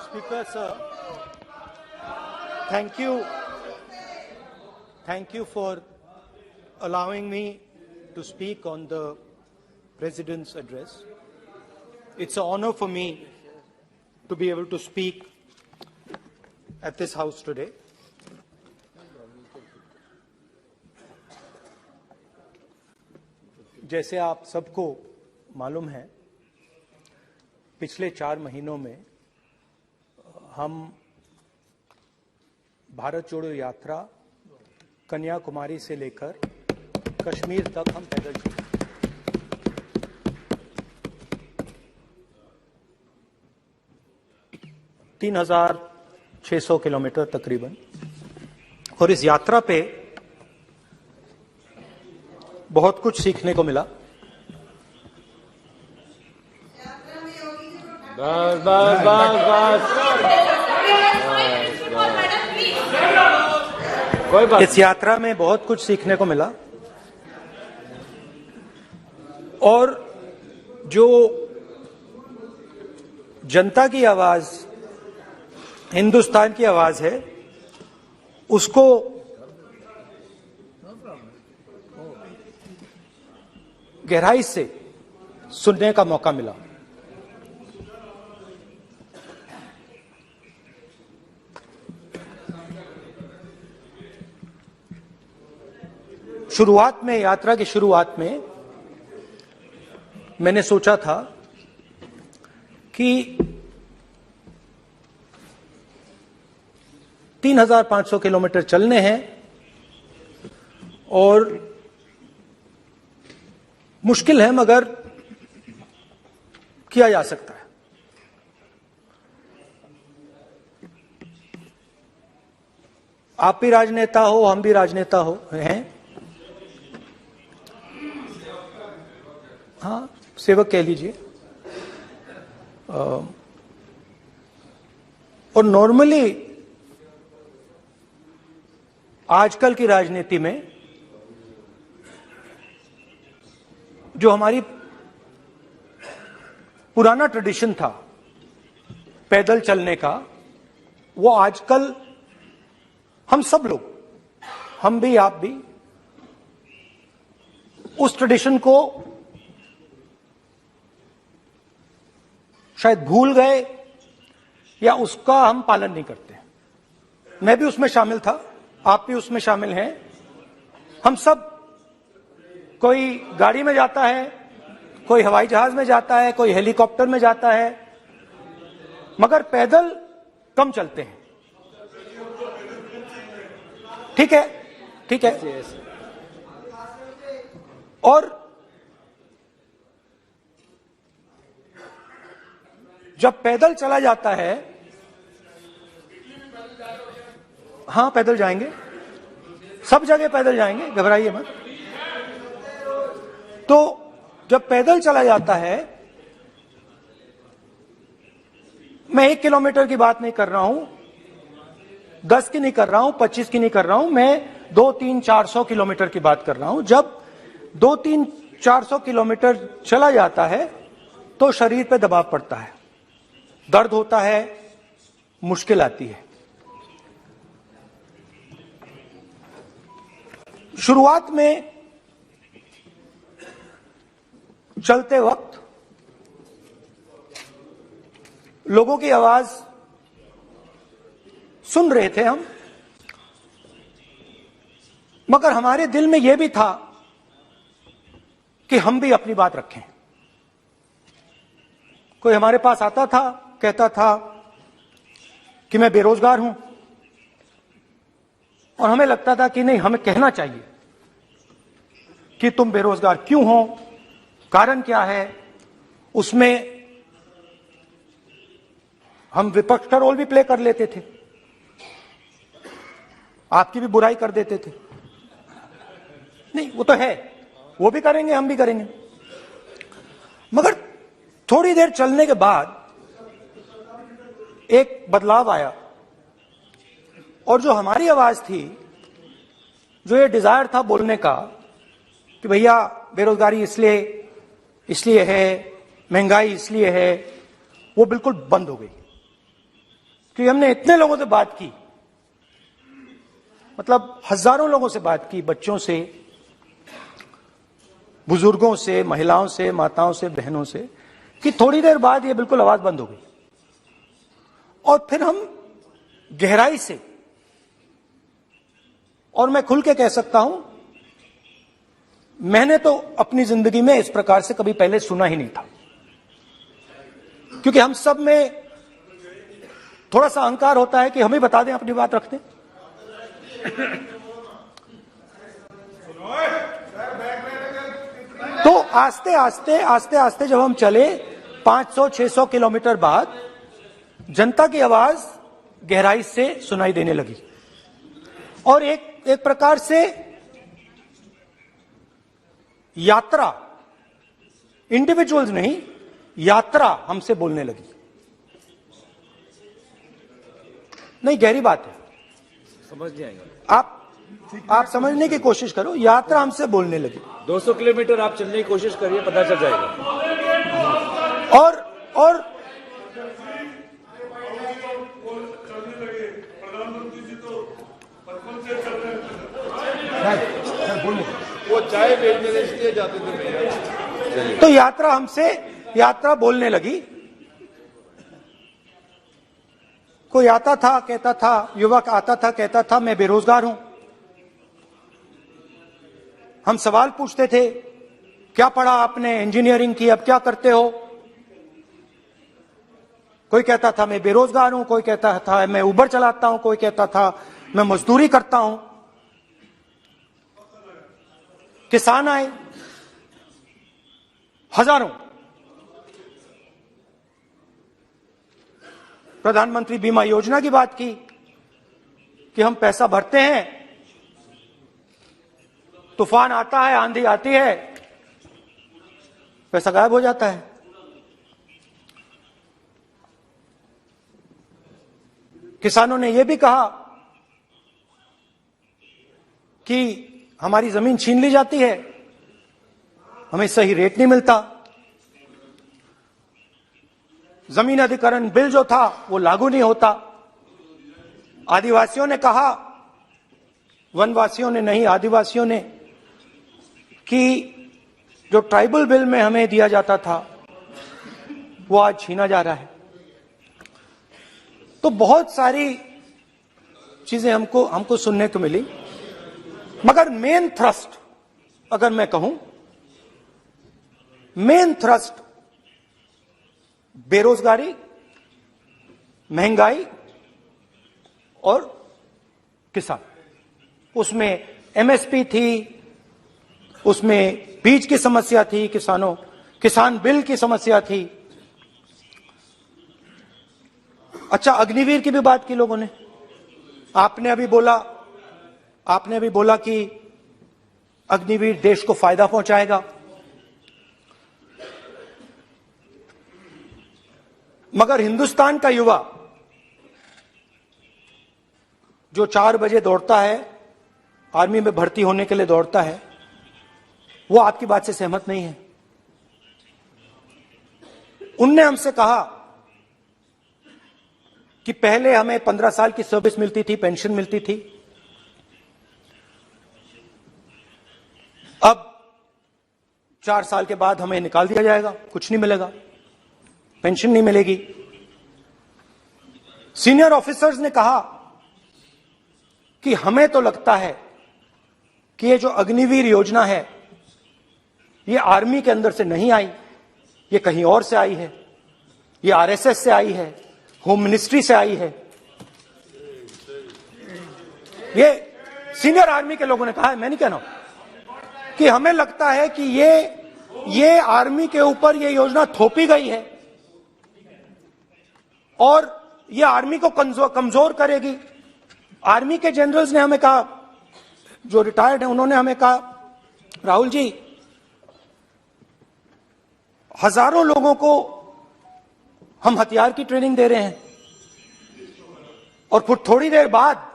Speaker, sir, thank you for allowing me to speak on the President's address. It's an honor for me to be able to speak at this House today. जैसे आप सबको मालूम है, पिछले 4 महीनों में हम भारत जोड़ो यात्रा कन्याकुमारी से लेकर कश्मीर तक हम पैदल चले। तीन 3,600 किलोमीटर तकरीबन। और इस यात्रा पे बहुत कुछ सीखने को मिला। बस बस बस बस कोई बात। इस यात्रा में बहुत कुछ सीखने को मिला और जो जनता की आवाज, हिंदुस्तान की आवाज है, उसको गहराई से सुनने का मौका मिला। शुरुआत में, यात्रा की शुरुआत में मैंने सोचा था कि 3,500 किलोमीटर चलने हैं और मुश्किल है मगर किया जा सकता है। आप भी राजनेता हो, हम भी राजनेता हैं। हाँ, सेवक कह लीजिए। और नॉर्मली आजकल की राजनीति में जो हमारी पुराना ट्रेडिशन था पैदल चलने का, वो आजकल हम सब लोग, हम भी आप भी, उस ट्रेडिशन को शायद भूल गए या उसका हम पालन नहीं करते। मैं भी उसमें शामिल था, आप भी उसमें शामिल हैं। हम सब, कोई गाड़ी में जाता है, कोई हवाई जहाज में जाता है, कोई हेलीकॉप्टर में जाता है, मगर पैदल कम चलते हैं। ठीक है, ठीक है। और जब पैदल चला जाता है, हाँ पैदल जाएंगे, सब जगह पैदल जाएंगे, घबराइए मत। तो जब पैदल चला जाता है, मैं 1 किलोमीटर की बात नहीं कर रहा हूं, 10 की नहीं कर रहा हूं, 25 की नहीं कर रहा हूं, मैं 200-300-400 किलोमीटर की बात कर रहा हूं। जब 200-400 किलोमीटर चला जाता है तो शरीर पे दबाव पड़ता है, दर्द होता है, मुश्किल आती है। शुरुआत में चलते वक्त लोगों की आवाज सुन रहे थे हम, मगर हमारे दिल में यह भी था कि हम भी अपनी बात रखें। कोई हमारे पास आता था, कहता था कि मैं बेरोजगार हूं, और हमें लगता था कि नहीं, हमें कहना चाहिए कि तुम बेरोजगार क्यों हो, कारण क्या है। उसमें हम विपक्ष का रोल भी प्ले कर लेते थे, आपकी भी बुराई कर देते थे। नहीं, वो तो है, वो भी करेंगे, हम भी करेंगे। मगर थोड़ी देर चलने के बाद एक बदलाव आया, और जो हमारी आवाज थी, जो ये डिजायर था बोलने का कि भैया बेरोजगारी इसलिए इसलिए है, महंगाई इसलिए है, वो बिल्कुल बंद हो गई। क्योंकि हमने इतने लोगों से बात की, मतलब हजारों लोगों से बात की, बच्चों से, बुजुर्गों से, महिलाओं से, माताओं से, बहनों से, कि थोड़ी देर बाद ये बिल्कुल आवाज बंद हो गई। और फिर हम गहराई से, और मैं खुल के कह सकता हूं, मैंने तो अपनी जिंदगी में इस प्रकार से कभी पहले सुना ही नहीं था। क्योंकि हम सब में थोड़ा सा अहंकार होता है कि हम ही बता दें, अपनी बात रख दें। तो आस्ते आस्ते जब हम चले 500-600 किलोमीटर बाद, जनता की आवाज गहराई से सुनाई देने लगी। और एक प्रकार से यात्रा, इंडिविजुअल्स नहीं, यात्रा हमसे बोलने लगी। नहीं, गहरी बात है, समझ नहीं आएगा। आप समझने की कोशिश करो। यात्रा हमसे बोलने लगी। 200 किलोमीटर आप चलने की कोशिश करिए, पता चल जाएगा। और वो चाय बेचने इसलिए जाते थे भैया। तो यात्रा बोलने लगी। कोई आता था, कहता था, युवक आता था, कहता था मैं बेरोजगार हूं। हम सवाल पूछते थे, क्या पढ़ा आपने? इंजीनियरिंग की, अब क्या करते हो? कोई कहता था मैं बेरोजगार हूं, कोई कहता था मैं उबर चलाता हूं, कोई कहता था मैं मजदूरी करता हूं। किसान आए हजारों। प्रधानमंत्री बीमा योजना की बात की कि हम पैसा भरते हैं, तूफान आता है, आंधी आती है, पैसा गायब हो जाता है। किसानों ने यह भी कहा कि हमारी जमीन छीन ली जाती है, हमें सही रेट नहीं मिलता। जमीन अधिग्रहण बिल जो था वो लागू नहीं होता। आदिवासियों ने कहा, वनवासियों ने नहीं, आदिवासियों ने, कि जो ट्राइबल बिल में हमें दिया जाता था वो आज छीना जा रहा है। तो बहुत सारी चीजें हमको सुनने को मिली। मगर मेन थ्रस्ट, अगर मैं कहूं, मेन थ्रस्ट बेरोजगारी, महंगाई और किसान। उसमें एमएसपी थी, उसमें बीज की समस्या थी, किसान बिल की समस्या थी। अच्छा, अग्निवीर की भी बात की लोगों ने। आपने अभी बोला कि अग्निवीर देश को फायदा पहुंचाएगा। मगर हिंदुस्तान का युवा जो 4 बजे दौड़ता है, आर्मी में भर्ती होने के लिए दौड़ता है, वो आपकी बात से सहमत नहीं है। उनने हमसे कहा कि पहले हमें 15 साल की सर्विस मिलती थी, पेंशन मिलती थी, अब 4 साल के बाद हमें निकाल दिया जाएगा, कुछ नहीं मिलेगा, पेंशन नहीं मिलेगी। सीनियर ऑफिसर्स ने कहा कि हमें तो लगता है कि ये जो अग्निवीर योजना है ये आर्मी के अंदर से नहीं आई, ये कहीं और से आई है, ये आरएसएस से आई है, होम मिनिस्ट्री से आई है। ये सीनियर आर्मी के लोगों ने कहा है, मैं नहीं कह रहा हूं, कि हमें लगता है कि ये आर्मी के ऊपर ये योजना थोपी गई है और ये आर्मी को कमजोर करेगी। आर्मी के जनरल्स ने हमें कहा, जो रिटायर्ड हैं, उन्होंने हमें कहा, राहुल जी, हजारों लोगों को हम हथियार की ट्रेनिंग दे रहे हैं और फिर थोड़ी देर बाद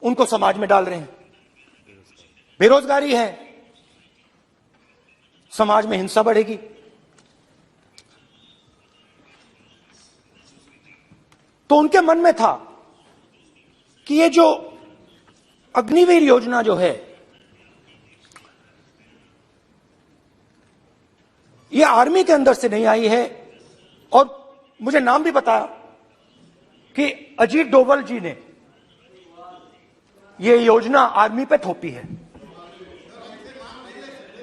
उनको समाज में डाल रहे हैं। बेरोजगारी है, समाज में हिंसा बढ़ेगी। तो उनके मन में था कि ये जो अग्निवीर योजना जो है, ये आर्मी के अंदर से नहीं आई है। और मुझे नाम भी बताया कि अजीत डोभाल जी ने ये योजना आर्मी पे थोपी है।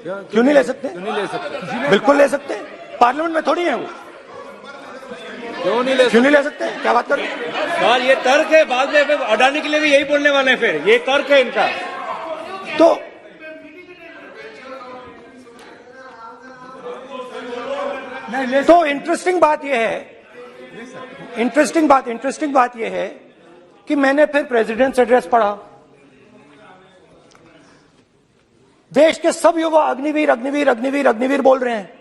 क्यों नहीं ले सकते? क्यों नहीं ले सकते? बिल्कुल ले सकते हैं, पार्लियामेंट में थोड़ी है वो। क्यों नहीं ले क्यों नहीं ले सकते? क्या बात कर रहे हैं? सर ये तर्क है, बाद में फिर अडानी के लिए भी यही बोलने वाले हैं, फिर ये तर्क है इनका। तो इंटरेस्टिंग बात यह है, इंटरेस्टिंग बात यह है कि मैंने फिर प्रेसिडेंट्स एड्रेस पढ़ा। देश के सब युवा अग्निवीर अग्निवीर अग्निवीर अग्निवीर बोल रहे हैं,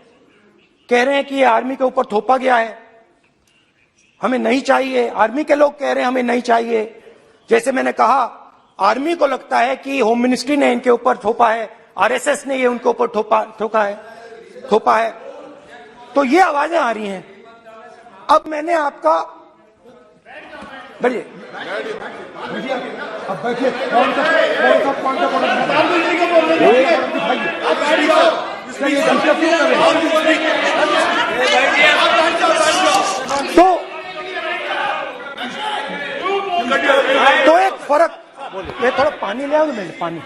कह रहे हैं कि ये आर्मी के ऊपर थोपा गया है, हमें नहीं चाहिए। आर्मी के लोग कह रहे हैं हमें नहीं चाहिए। जैसे मैंने कहा, आर्मी को लगता है कि होम मिनिस्ट्री ने इनके ऊपर थोपा है, आरएसएस ने ये उनके ऊपर थोपा है। तो ये आवाजें आ रही हैं। अब मैंने आपका बैठिए, अब बैठिए, कौन सा तो एक फर्क, ये थोड़ा पानी ले आओ मेरे, पानी।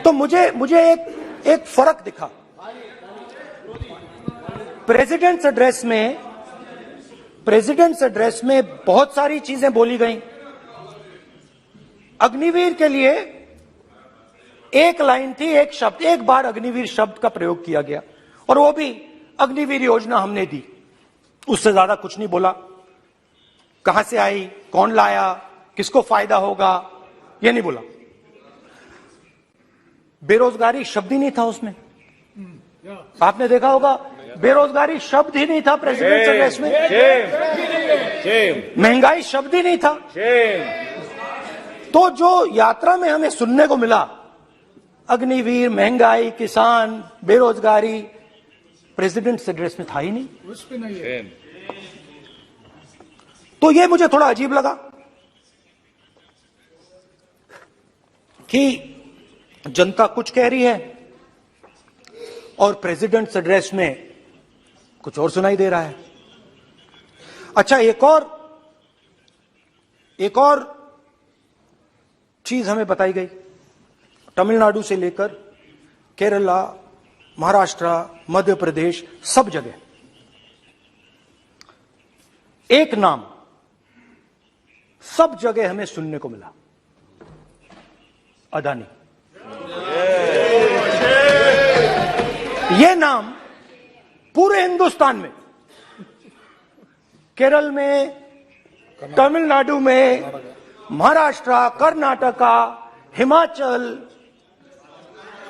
तो मुझे एक फर्क दिखा प्रेसिडेंट्स एड्रेस में बहुत सारी चीजें बोली गई। अग्निवीर के लिए एक लाइन थी, एक शब्द, एक बार अग्निवीर शब्द का प्रयोग किया गया, और वो भी अग्निवीर योजना हमने दी, उससे ज्यादा कुछ नहीं बोला। कहां से आई, कौन लाया, किसको फायदा होगा, ये नहीं बोला। बेरोजगारी शब्द ही नहीं था उसमें। आपने देखा होगा, बेरोजगारी शब्द ही नहीं था प्रेसिडेंट एड्रेस में। महंगाई शब्द ही नहीं था। तो जो यात्रा में हमें सुनने को मिला, अग्निवीर, महंगाई, किसान, बेरोजगारी, प्रेसिडेंट एड्रेस में था ही नहीं। उस पे नहीं है। तो ये मुझे थोड़ा अजीब लगा कि जनता कुछ कह रही है और प्रेसिडेंट्स एड्रेस में कुछ और सुनाई दे रहा है। अच्छा, एक और चीज हमें बताई गई। तमिलनाडु से लेकर केरला, महाराष्ट्र, मध्य प्रदेश, सब जगह एक नाम सब जगह हमें सुनने को मिला, अदानी। ये नाम पूरे हिंदुस्तान में, केरल में, तमिलनाडु में, महाराष्ट्र, कर्नाटका, हिमाचल,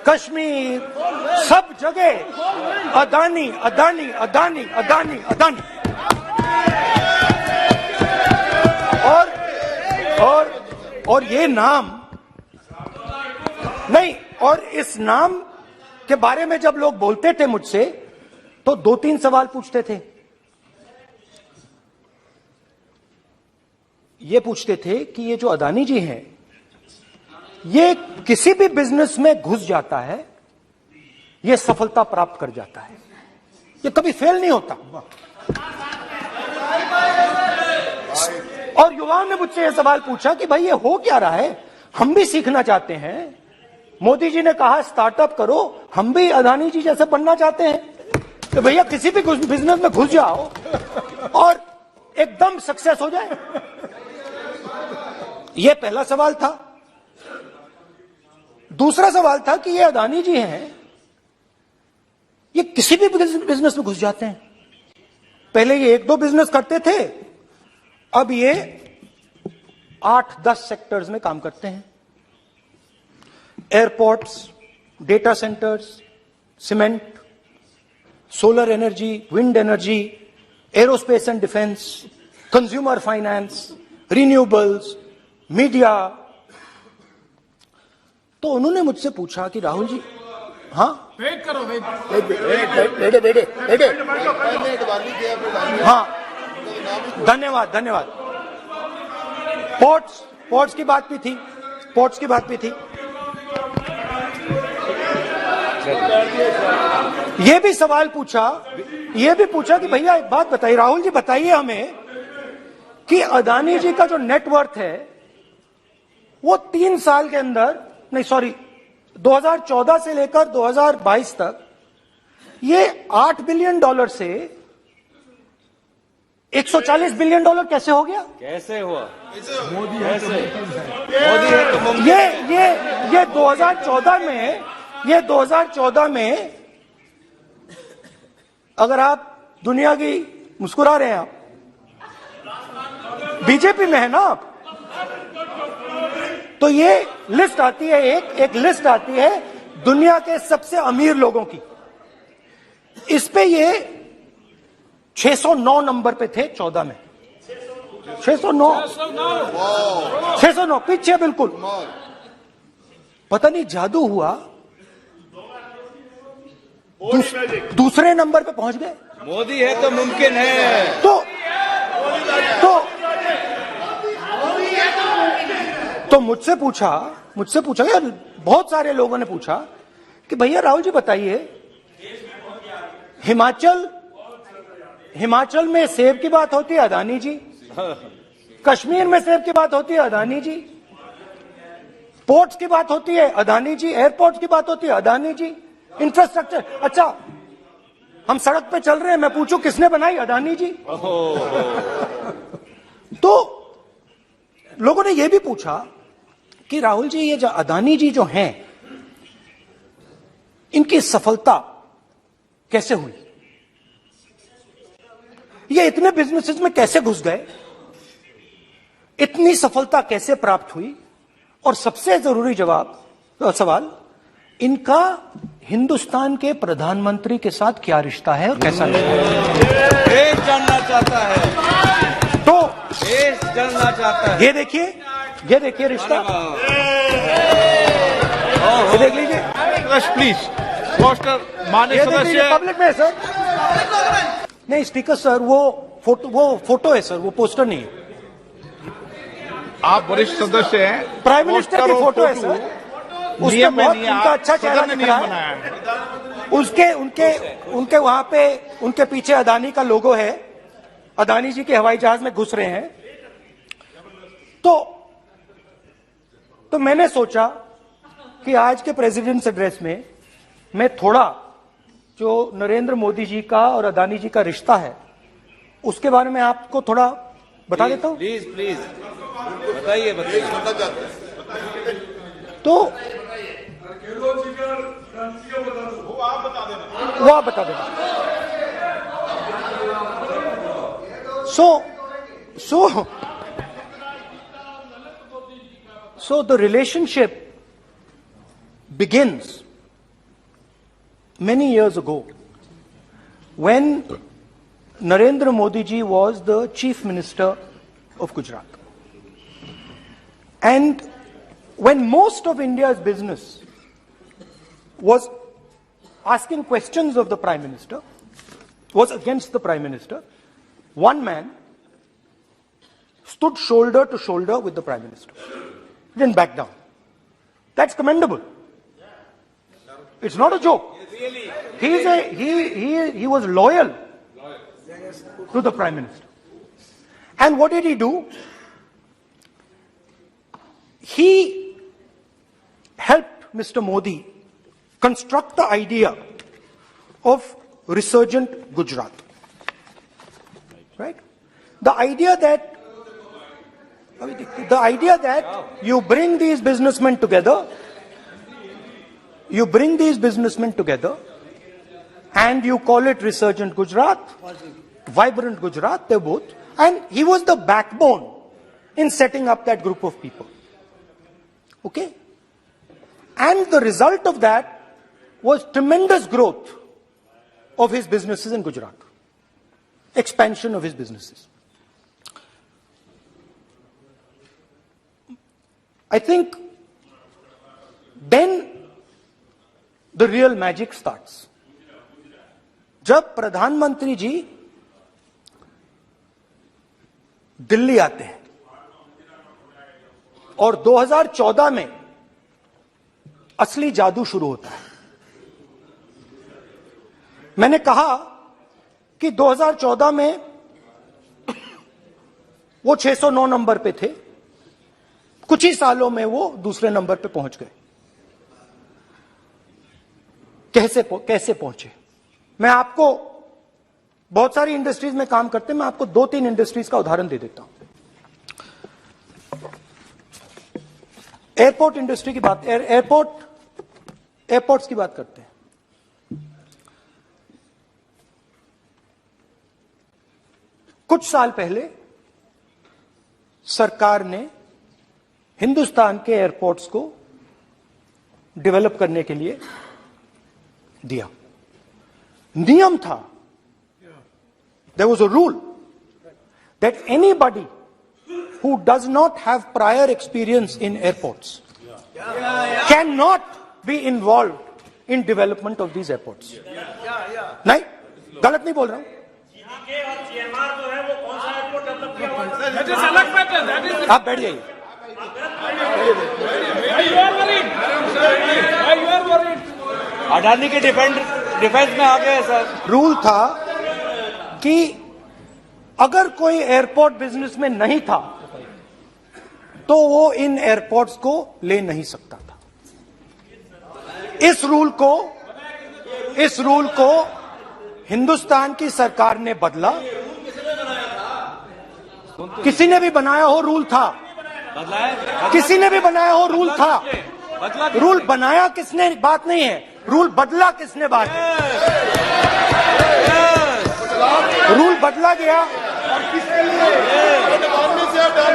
कश्मीर, सब जगह अदानी अदानी अदानी अदानी अदानी। और ये नाम नहीं, और इस नाम के बारे में जब लोग बोलते थे मुझसे, तो 2-3 सवाल पूछते थे। ये पूछते थे कि ये जो अदानी जी हैं, ये किसी भी बिजनेस में घुस जाता है, ये सफलता प्राप्त कर जाता है, ये कभी फेल नहीं होता। और युवाओं ने मुझसे यह सवाल पूछा कि भाई ये हो क्या रहा है, हम भी सीखना चाहते हैं। मोदी जी ने कहा स्टार्टअप करो, हम भी अदानी जी जैसे बनना चाहते हैं। तो भैया किसी भी बिजनेस में घुस जाओ और एकदम सक्सेस हो जाए। यह पहला सवाल था। दूसरा सवाल था कि ये अदानी जी हैं, ये किसी भी बिजनेस में घुस जाते हैं। पहले ये 1-2 बिजनेस करते थे, अब ये 8-10 सेक्टर्स में काम करते हैं। Airports, data centres, cement, solar energy, wind energy, aerospace and defence, consumer finance, renewables, media. तो उन्होंने मुझसे पूछा कि राहुल जी, हाँ बेटे पहले अडवाणी थे अब अडवाणी हाँ, धन्यवाद धन्यवाद। पोर्ट्स की बात भी थी, पोर्ट्स की बात भी थी। ये भी सवाल पूछा, ये भी पूछा कि भैया एक बात बताइए, राहुल जी बताइए हमें कि अदानी जी का जो नेटवर्थ है वो 3 साल के अंदर, नहीं सॉरी 2014 से लेकर 2022 तक ये $8 बिलियन से $140 बिलियन कैसे हो गया? कैसे हुआ? मोदी कैसे? ये 2014 में अगर आप दुनिया की, मुस्कुरा रहे हैं आप, बीजेपी में है ना आप, तो ये लिस्ट आती है, एक लिस्ट आती है दुनिया के सबसे अमीर लोगों की। इस पे ये 609 नंबर पे थे 14 में, 609 पीछे बिल्कुल। पता नहीं जादू हुआ, दूसरे नंबर पे पहुंच गए। मोदी है तो मुमकिन है। तो मुझसे पूछा यार, बहुत सारे लोगों ने पूछा कि भैया राहुल जी बताइए, हिमाचल में सेब की बात होती है अदानी जी, कश्मीर में सेब की बात होती है अदानी जी, पोर्ट्स की बात होती है अदानी जी, एयरपोर्ट्स की बात होती है अदानी जी, इंफ्रास्ट्रक्चर, अच्छा हम सड़क पे चल रहे हैं, मैं पूछूं किसने बनाई? अदानी जी। तो लोगों ने यह भी पूछा कि राहुल जी ये जो अदानी जी जो हैं, इनकी सफलता कैसे हुई? ये इतने बिजनेसेस में कैसे घुस गए? इतनी सफलता कैसे प्राप्त हुई? और सबसे जरूरी सवाल, इनका हिंदुस्तान के प्रधानमंत्री के साथ क्या रिश्ता है और कैसा रिश्ता है? देश जानना चाहता है, तो देश जानना चाहता है। ये देखिए रिश्ता, ये देख लीजिए प्लीज पोस्टर माननीय सदस्य पब्लिक में है सर। नहीं स्पीकर सर, वो फोटो है सर, वो पोस्टर नहीं है। आप वरिष्ठ सदस्य हैं, प्राइम मिनिस्टर की फोटो है सर, उसके नियम में बहुत नहीं है, उनका अच्छा चेहरा सदन ने दिख रहा नियम है। बनाया है। उनके वहां पे उनके पीछे अदानी का लोगो है, अदानी जी के हवाई जहाज में घुस रहे हैं। तो मैंने सोचा कि आज के प्रेसिडेंट्स एड्रेस में मैं थोड़ा जो नरेंद्र मोदी जी का और अदानी जी का रिश्ता है उसके बारे में आपको थोड़ा बता देता हूं। प्लीज बताइए। तो वो आप बता देना। So the relationship begins many years ago when Narendra Modi ji was the Chief Minister of Gujarat. And when most of India's business was asking questions of the Prime Minister, was against the Prime Minister, one man stood shoulder to shoulder with the Prime Minister. He didn't back down. That's commendable. It's not a joke. He was loyal to the Prime Minister. And what did he do? He helped Mr. Modi construct the idea of resurgent Gujarat. Right? The idea that you bring these businessmen together, and you call it resurgent Gujarat, vibrant Gujarat, they're both. And he was the backbone in setting up that group of people. Okay? And the result of that was tremendous growth of his businesses in Gujarat. Expansion of his businesses. I think then the real magic starts. जब प्रधानमंत्री जी दिल्ली आते हैं और 2014 में असली जादू शुरू होता है। मैंने कहा कि 2014 में वो 609 नंबर पे थे, कुछ ही सालों में वो दूसरे नंबर पे पहुंच गए। कैसे पहुंचे? मैं आपको, बहुत सारी इंडस्ट्रीज में काम करते हैं, मैं आपको 2-3 इंडस्ट्रीज का उदाहरण दे देता हूं। एयरपोर्ट इंडस्ट्री की बात, एयरपोर्ट्स की बात करते हैं। कुछ साल पहले सरकार ने हिंदुस्तान के एयरपोर्ट्स को डेवलप करने के लिए दिया। नियम था, there was a rule that anybody who does not have prior experience in airports cannot be involved in development of these airports. नहीं, गलत नहीं बोल रहा हूं। आप बैठ जाइए। अडानी के डिफेंस में आ गए सर। रूल था कि अगर कोई एयरपोर्ट बिजनेस में नहीं था तो वो इन एयरपोर्ट्स को ले नहीं सकता था। इस रूल को हिंदुस्तान की सरकार ने बदला। किसी ने भी बनाया हो रूल था, किसी ने भी बनाया हो रूल था। रूल बनाया किसने बात नहीं है, रूल बदला किसने बात है। रूल बदला गया और किसके लिए?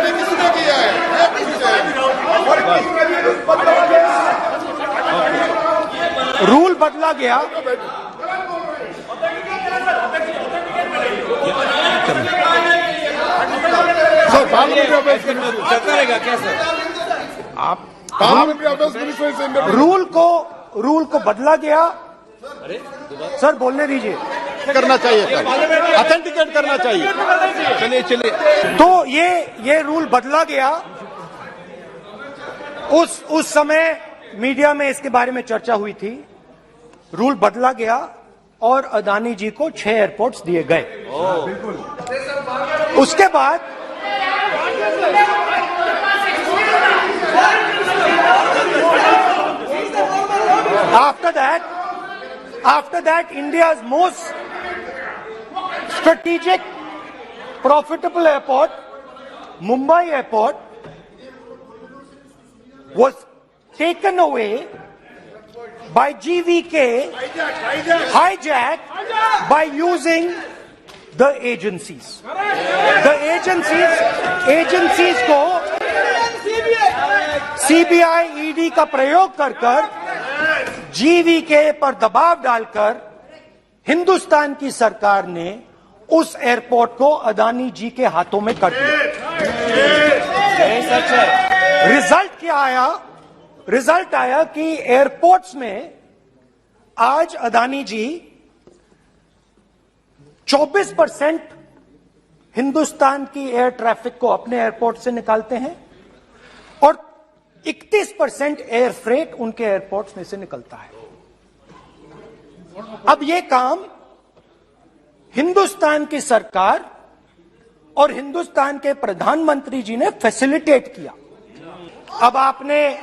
किसने किया है? रूल बदला गया। चलता रहेगा क्या सर? आप रूल को बदला गया। सर बोलने दीजिए। करना चाहिए सर, ऑथेंटिकेट करना चाहिए। चलिए। तो ये रूल बदला गया। उस समय मीडिया में इसके बारे में चर्चा हुई थी। रूल बदला गया और अदानी जी को 6 एयरपोर्ट्स दिए गए। उसके बाद after that India's most strategic profitable airport, Mumbai airport, was taken away by GVK, hijacked by using the agencies. The agencies को CBI, ED का प्रयोग कर GVK पर दबाव डालकर हिंदुस्तान की सरकार ने उस एयरपोर्ट को अदानी जी के हाथों में कर दिया। सच है। रिजल्ट क्या आया? रिजल्ट आया कि एयरपोर्ट्स में आज अदानी जी 24% हिंदुस्तान की एयर ट्रैफिक को अपने एयरपोर्ट से निकालते हैं और 31% एयर फ्रेट उनके एयरपोर्ट्स में से निकलता है। अब ये काम हिंदुस्तान की सरकार और हिंदुस्तान के प्रधानमंत्री जी ने फैसिलिटेट किया। अब आपने,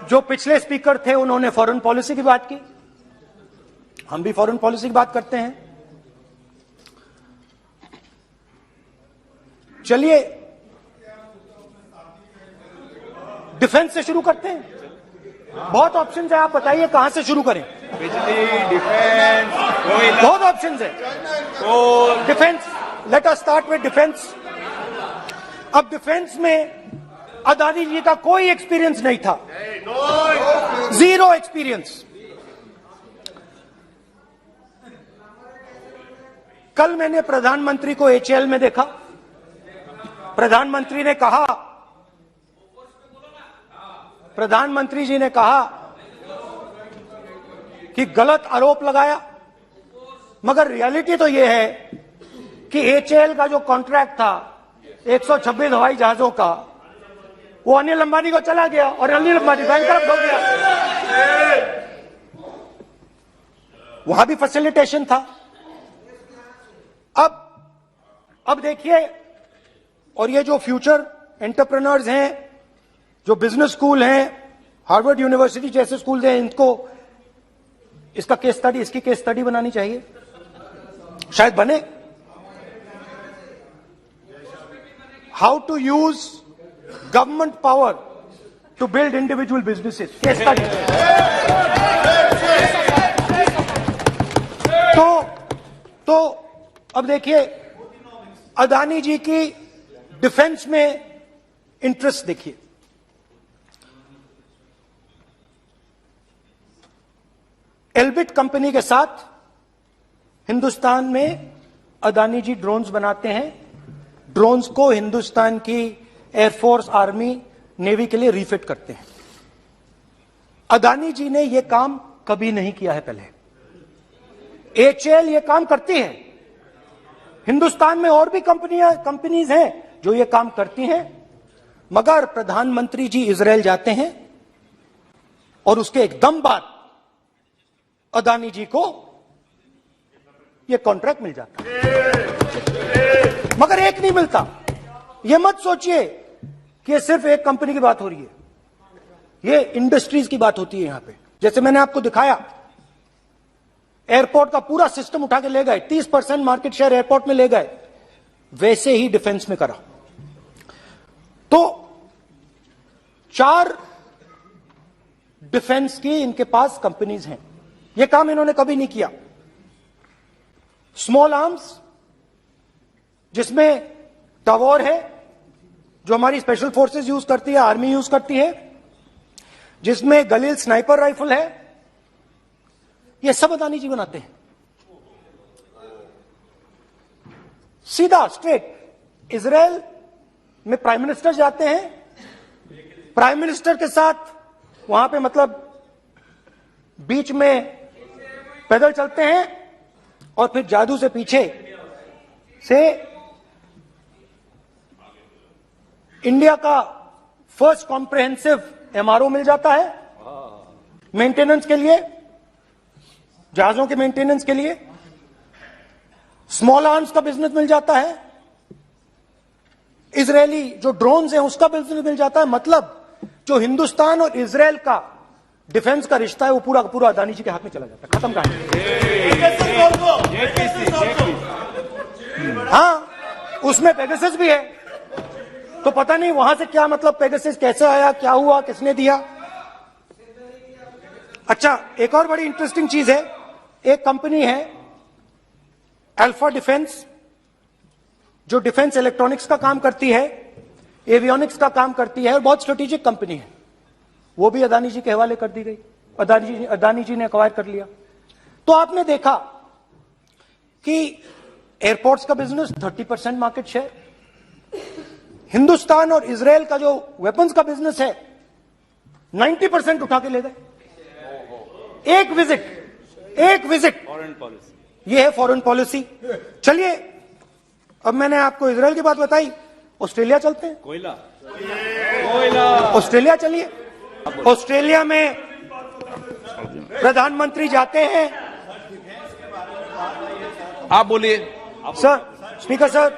जो पिछले स्पीकर थे उन्होंने फॉरेन पॉलिसी की बात की, हम भी फॉरेन पॉलिसी की बात करते हैं। चलिए डिफेंस से शुरू करते हैं। बहुत ऑप्शन है, आप बताइए कहां से शुरू करें। बिजली, डिफेंस, बहुत ऑप्शन है। Defence, let us start with defence. अब डिफेंस में अदानी जी का कोई एक्सपीरियंस नहीं था, जीरो एक्सपीरियंस। कल मैंने प्रधानमंत्री को HAL में देखा। प्रधानमंत्री जी ने कहा कि गलत आरोप लगाया, मगर रियलिटी तो यह है कि एचएएल का जो कॉन्ट्रैक्ट था 126 हवाई जहाजों का, वो अनिल अंबानी को चला गया और अनिल अंबानी बैंकरप्ट हो गया। वहां भी फैसिलिटेशन था। अब देखिए, और ये जो फ्यूचर एंटरप्रेन्योर्स हैं, जो बिजनेस स्कूल हैं, हार्वर्ड यूनिवर्सिटी जैसे स्कूल हैं, इनको इसका केस स्टडी, इसकी केस स्टडी बनानी चाहिए, शायद बने। How to use government power to build individual businesses, case study. तो अब देखिए, अदानी जी की डिफेंस में इंटरेस्ट देखिए। एल्बिट कंपनी के साथ हिंदुस्तान में अदानी जी ड्रोन्स बनाते हैं। ड्रोन्स को हिंदुस्तान की एयरफोर्स, आर्मी, नेवी के लिए रीफिट करते हैं। अदानी जी ने यह काम कभी नहीं किया है पहले। एचएएल ये काम करती है। हिंदुस्तान में और भी कंपनीज हैं जो ये काम करती हैं, मगर प्रधानमंत्री जी इजरायल जाते हैं और उसके एकदम बाद अदानी जी को ये कॉन्ट्रैक्ट मिल जाता है, मगर एक नहीं मिलता। ये मत सोचिए कि ये सिर्फ एक कंपनी की बात हो रही है, ये इंडस्ट्रीज की बात होती है यहां पे। जैसे मैंने आपको दिखाया, एयरपोर्ट का पूरा सिस्टम उठा के ले गए, 30% मार्केट शेयर एयरपोर्ट में ले गए, वैसे ही डिफेंस में करा। तो 4 डिफेंस की इनके पास कंपनीज हैं। यह काम इन्होंने कभी नहीं किया। स्मॉल आर्म्स, जिसमें टावर है जो हमारी स्पेशल फोर्सेस यूज करती है, आर्मी यूज करती है, जिसमें गलील स्नाइपर राइफल है, ये सब अदानी जी बनाते हैं। सीधा स्ट्रेट इजरायल में प्राइम मिनिस्टर जाते हैं, प्राइम मिनिस्टर के साथ वहां पे मतलब बीच में पैदल चलते हैं और फिर जादू से पीछे से इंडिया का फर्स्ट कॉम्प्रिहेंसिव एमआरओ मिल जाता है मेंटेनेंस के लिए, जहाजों के मेंटेनेंस के लिए। स्मॉल आर्म्स का बिजनेस मिल जाता है, इजरायली जो ड्रोन्स हैं उसका बिजनेस मिल जाता है। मतलब जो हिंदुस्तान और इजरायल का डिफेंस का रिश्ता है वो पूरा पूरा अदानी जी के हाथ में चला जाता है। खत्म कहानी। हाँ, उसमें पेगासस भी है, तो पता नहीं वहां से क्या मतलब पेगासस कैसे आया, क्या हुआ, किसने दिया। अच्छा, एक और बड़ी इंटरेस्टिंग चीज है, एक कंपनी है अल्फा डिफेंस, जो डिफेंस इलेक्ट्रॉनिक्स का काम करती है, एवियोनिक्स का काम करती है, और बहुत स्ट्रेटेजिक कंपनी है। वो भी अदानी जी के हवाले कर दी गई, अदानी जी ने एक्वायर कर लिया। तो आपने देखा कि एयरपोर्ट्स का बिजनेस 30% मार्केट शेयर, हिंदुस्तान और इजरायल का जो वेपन्स का बिजनेस है 90% उठा के ले गए। एक विजिट फॉरेन पॉलिसी, ये है फॉरेन पॉलिसी। चलिए, अब मैंने आपको इजरायल की बात बताई, ऑस्ट्रेलिया चलते हैं। कोयला, ऑस्ट्रेलिया चलिए। ऑस्ट्रेलिया में प्रधानमंत्री जाते हैं। आप बोलिए। सर, स्पीकर सर,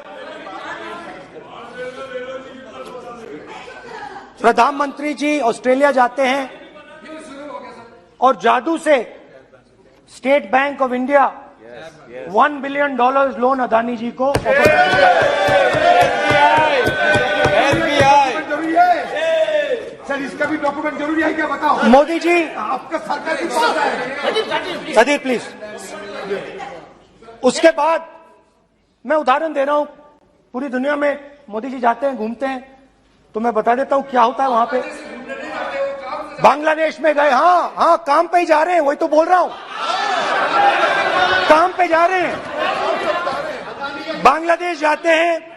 प्रधानमंत्री जी ऑस्ट्रेलिया जाते हैं और जादू से State Bank of India $1 billion loan Adani ji को ऑफर सर, इसका भी डॉक्यूमेंट जरूरी है क्या, बताओ। मोदी जी, आपका सरकार की पास है। Sadyr please. उसके बाद मैं उदाहरण दे रहा हूं, पूरी दुनिया में मोदी जी जाते हैं, घूमते हैं, तो मैं बता देता हूं क्या होता है वहां पे। बांग्लादेश में गए, हाँ, काम पे ही जा रहे हैं, वही तो बोल रहा हूं, काम पे जा रहे हैं। बांग्लादेश जाते हैं,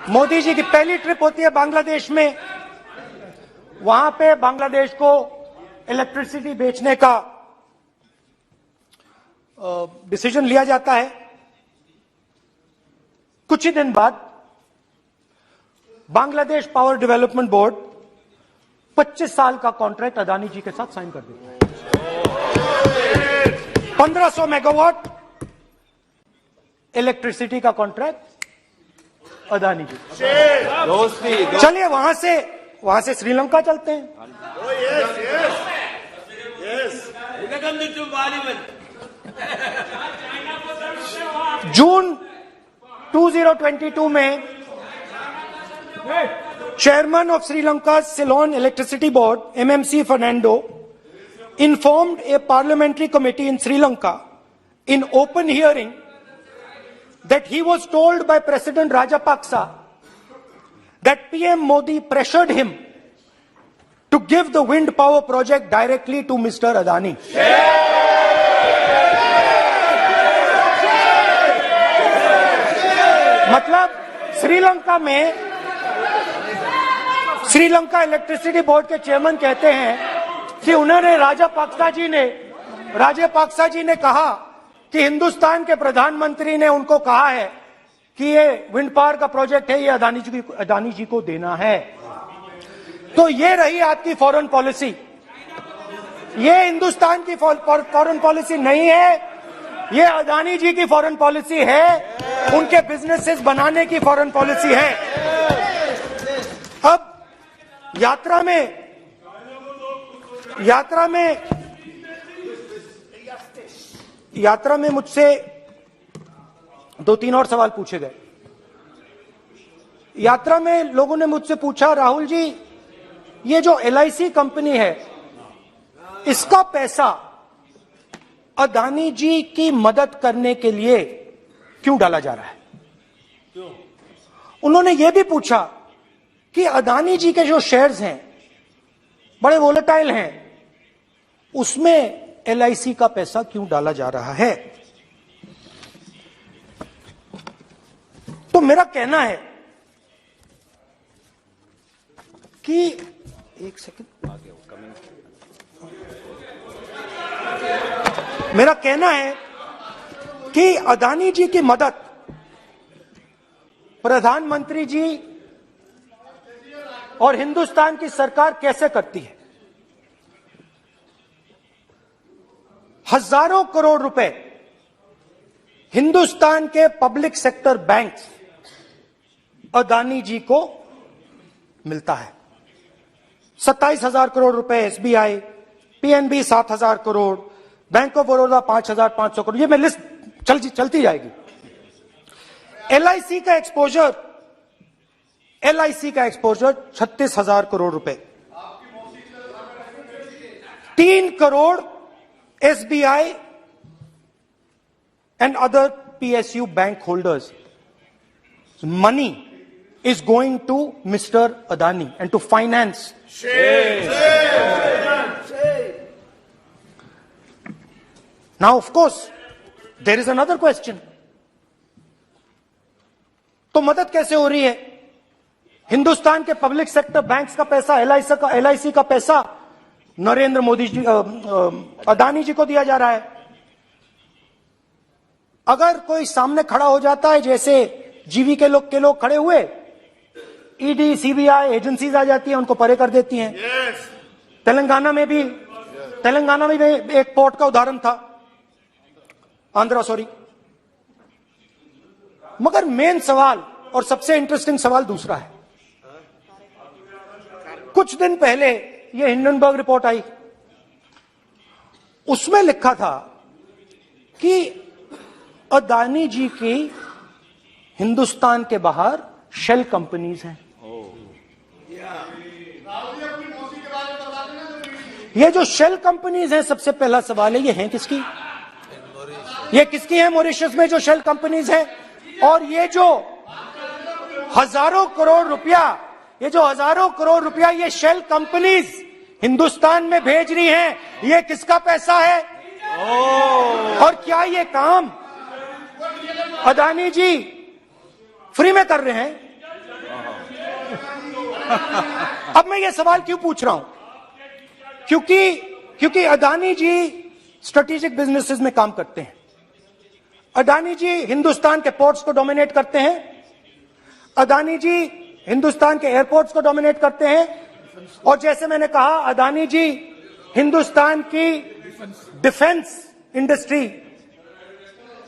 मोदी जी की पहली ट्रिप होती है बांग्लादेश में। वहां पे बांग्लादेश को इलेक्ट्रिसिटी बेचने का डिसीजन लिया जाता है। कुछ ही दिन बाद बांग्लादेश पावर डेवलपमेंट बोर्ड 25 साल का कॉन्ट्रैक्ट अदानी जी के साथ साइन कर देता है। 1500 मेगावाट इलेक्ट्रिसिटी का कॉन्ट्रैक्ट अदानी जी। दोस्ती चलिए वहां से श्रीलंका चलते हैं। जून 2022 में Chairman of Sri Lanka's Ceylon Electricity Board, MMC Fernando, informed a parliamentary committee in Sri Lanka in open hearing that he was told by President Rajapaksa that PM Modi pressured him to give the wind power project directly to Mr. Adani. मतलब Sri Lanka electricity board के chairman कहते हैं कि उन्होंने राजापाक्सा जी ने कहा कि हिंदुस्तान के प्रधानमंत्री ने उनको कहा है कि ये विंड पावर का प्रोजेक्ट है, ये अदानी जी को देना है। तो ये रही आपकी फॉरेन पॉलिसी। ये हिंदुस्तान की फॉरेन पॉलिसी नहीं है, ये अदानी जी की फॉरेन पॉलिसी है, उनके बिजनेसेस बनाने की फॉरेन पॉलिसी है। अब यात्रा में मुझसे 2-3 और सवाल पूछे गए। यात्रा में लोगों ने मुझसे पूछा, राहुल जी ये जो LIC कंपनी है इसका पैसा अदानी जी की मदद करने के लिए क्यों डाला जा रहा है? उन्होंने यह भी पूछा कि अदानी जी के जो शेयर्स हैं बड़े वोलेटाइल हैं, उसमें LIC का पैसा क्यों डाला जा रहा है? तो मेरा कहना है कि एक सेकंड, मेरा कहना है कि अदानी जी की मदद प्रधानमंत्री जी और हिंदुस्तान की सरकार कैसे करती है? हजारों करोड़ रुपए हिंदुस्तान के public sector bank Adani ji को मिलता है। 27,000 करोड़ रुपए SBI, PNB 7,000 crore, bank of Baroda 5,500 crore, ये मैं लिस्ट चलती जाएगी। LIC का एक्सपोजर 36,000 करोड़ रुपए, 3 crore SBI and other PSU bank holders. Money is going to Mr. Adani and to finance. Now, of course, there is another question. तो मदद कैसे हो रही है? हिंदुस्तान के पब्लिक सेक्टर बैंक्स का पैसा, LIC का पैसा नरेंद्र मोदी जी, अदानी जी को दिया जा रहा है। अगर कोई सामने खड़ा हो जाता है, जैसे जीवी के लोग खड़े हुए, ED, CBI एजेंसीज आ जाती हैं, उनको परे कर देती हैं। तेलंगाना में भी एक पोर्ट का उदाहरण था, आंध्रा, सॉरी। मगर मेन सवाल और सबसे इंटरेस्टिंग सवाल दूसरा है। कुछ दिन पहले ये हिंडनबर्ग रिपोर्ट आई, उसमें लिखा था कि अदानी जी की हिंदुस्तान के बाहर शेल कंपनीज हैं। ये जो शेल कंपनीज हैं, सबसे पहला सवाल है, ये हैं किसकी? ये किसकी है मॉरिशस में जो शेल कंपनीज है? और ये जो हजारों करोड़ रुपया ये शेल कंपनीज हिंदुस्तान में भेज रही हैं, ये किसका पैसा है? और क्या ये काम अदानी जी फ्री में कर रहे हैं? अब मैं ये सवाल क्यों पूछ रहा हूं? क्योंकि क्योंकि अदानी जी स्ट्रेटेजिक बिजनेसेस में काम करते हैं। अदानी जी हिंदुस्तान के पोर्ट्स को डोमिनेट करते हैं। अदानी जी हिंदुस्तान के एयरपोर्ट्स को डोमिनेट करते हैं। और जैसे मैंने कहा, अदानी जी हिंदुस्तान की डिफेंस इंडस्ट्री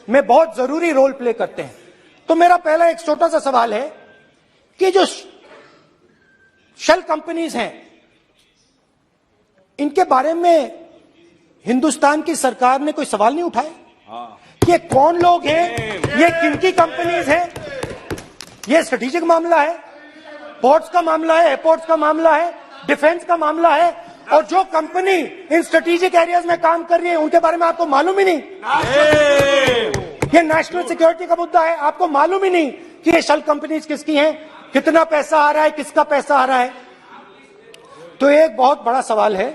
में बहुत जरूरी रोल प्ले करते हैं। तो मेरा पहला एक छोटा सा सवाल है कि जो शेल कंपनीज हैं, इनके बारे में हिंदुस्तान की सरकार ने कोई सवाल नहीं उठाए? ये कौन लोग हैं, ये किनकी कंपनीज हैं? ये स्ट्रेटेजिक मामला है, पोर्ट्स का मामला है, एयरपोर्ट्स का मामला है, डिफेंस का मामला है। और जो कंपनी इन स्ट्रेटेजिक एरियाज में काम कर रही है, उनके बारे में आपको मालूम ही नहीं। ये नेशनल सिक्योरिटी का मुद्दा है, आपको मालूम ही नहीं कि ये शेल कंपनीज किसकी हैं, कितना पैसा आ रहा है, किसका पैसा आ रहा है। तो एक बहुत बड़ा सवाल है,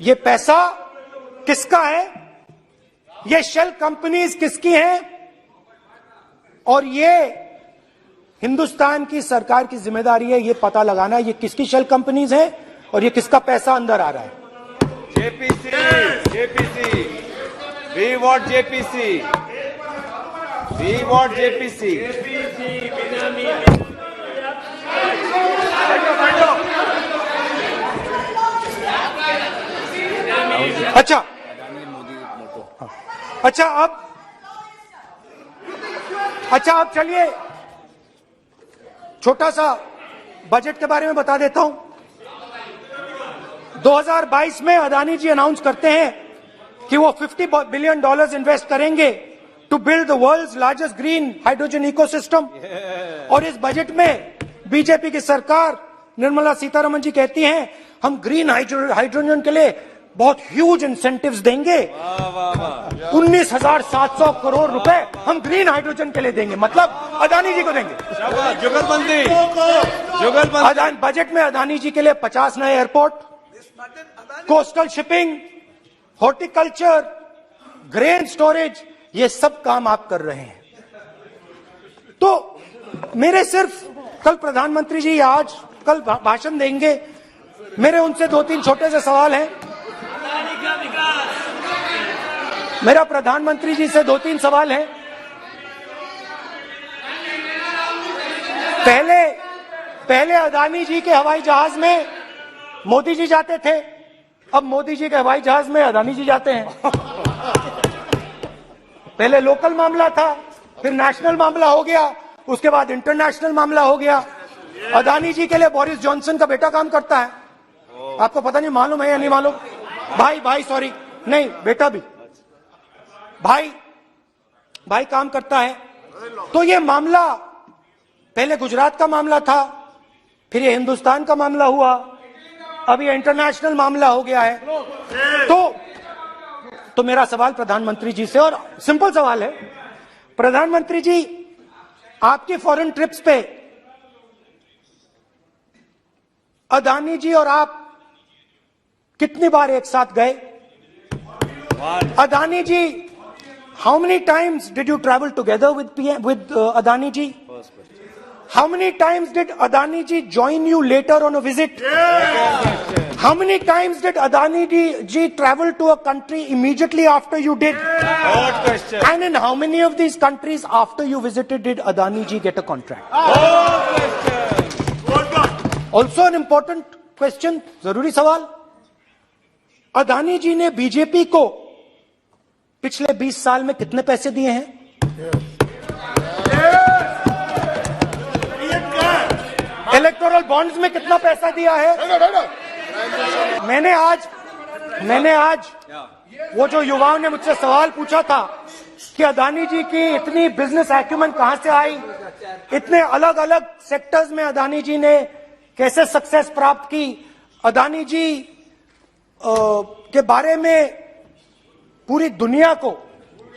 ये पैसा किसका है, ये शेल कंपनीज किसकी हैं, और ये हिंदुस्तान की सरकार की जिम्मेदारी है ये पता लगाना ये किसकी शेल कंपनीज है और ये किसका पैसा अंदर आ रहा है। JPC, we want JPC, we want JPC. अच्छा अब चलिए छोटा सा बजट के बारे में बता देता हूं। 2022 में अदानी जी अनाउंस करते हैं कि वो $50 बिलियन इन्वेस्ट करेंगे to build the world's largest green hydrogen ecosystem. और इस बजट में बीजेपी की सरकार निर्मला सीतारमण जी कहती हैं हम ग्रीन हाइड्रोजन के लिए बहुत ह्यूज इंसेंटिव्स देंगे। 19,700 करोड़ रुपए हम ग्रीन हाइड्रोजन के लिए देंगे, मतलब अदानी जी को देंगे। जुगलबंदी बजट में अदानी जी के लिए 50 नए airport, coastal shipping, horticulture, grain storage, ये सब काम आप कर रहे हैं। तो मेरे सिर्फ कल प्रधानमंत्री जी आज कल भाषण देंगे, मेरे उनसे 2-3 छोटे से सवाल हैं। मेरा प्रधानमंत्री जी से 2-3 सवाल हैं। पहले अदानी जी के हवाई जहाज में मोदी जी जाते थे, अब मोदी जी के हवाई जहाज में अदानी जी जाते हैं। पहले लोकल मामला था, फिर नेशनल मामला हो गया, उसके बाद इंटरनेशनल मामला हो गया। अदानी जी के लिए बोरिस जॉनसन का बेटा काम करता है, आपको पता नहीं मालूम है या नहीं मालूम? भाई सॉरी, नहीं बेटा भी, भाई काम करता है। तो ये मामला पहले गुजरात का मामला था, फिर ये हिंदुस्तान का मामला हुआ, अब ये इंटरनेशनल मामला हो गया है। तो मेरा सवाल प्रधानमंत्री जी से, और सिंपल सवाल है, प्रधानमंत्री जी आपकी फॉरेन ट्रिप्स पे अदानी जी और आप कितनी बार एक साथ गए? Adani ji, how many times did you travel together with Adani ji? How many times did Adani ji join you later on a visit? How many times did Adani ji travel to a country immediately after you did? Good question. And in how many of these countries after you visited did Adani ji get a contract? Good question. Also an important question, जरूरी सवाल। अदानी जी ने BJP को पिछले 20 साल में कितने पैसे दिए हैं? इलेक्टोरल बॉन्ड्स में कितना पैसा दिया है? मैंने आज वो जो युवाओं ने मुझसे सवाल पूछा था कि अदानी जी की इतनी बिजनेस एक्यूमेंट कहां से आई, इतने अलग अलग सेक्टर्स में अदानी जी ने कैसे सक्सेस प्राप्त की, अदानी जी के बारे में पूरी दुनिया को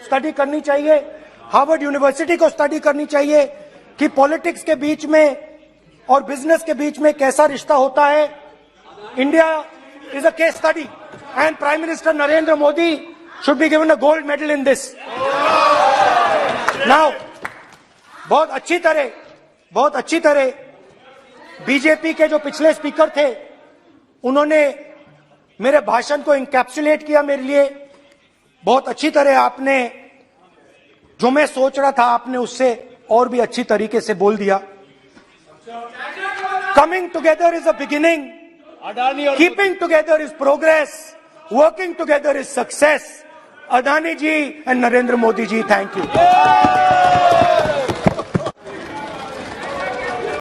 स्टडी करनी चाहिए, हार्वर्ड यूनिवर्सिटी को स्टडी करनी चाहिए कि पॉलिटिक्स के बीच में और बिजनेस के बीच में कैसा रिश्ता होता है। India is a case study and prime minister Narendra Modi should be given a gold medal in this. Now बहुत अच्छी तरह बीजेपी के जो पिछले स्पीकर थे उन्होंने मेरे भाषण को इंकैप्सुलेट किया मेरे लिए बहुत अच्छी तरह। आपने जो मैं सोच रहा था आपने उससे और भी अच्छी तरीके से बोल दिया। Coming together is a beginning, keeping together is progress, working together is success. Adani ji and Narendra Modi ji, thank you.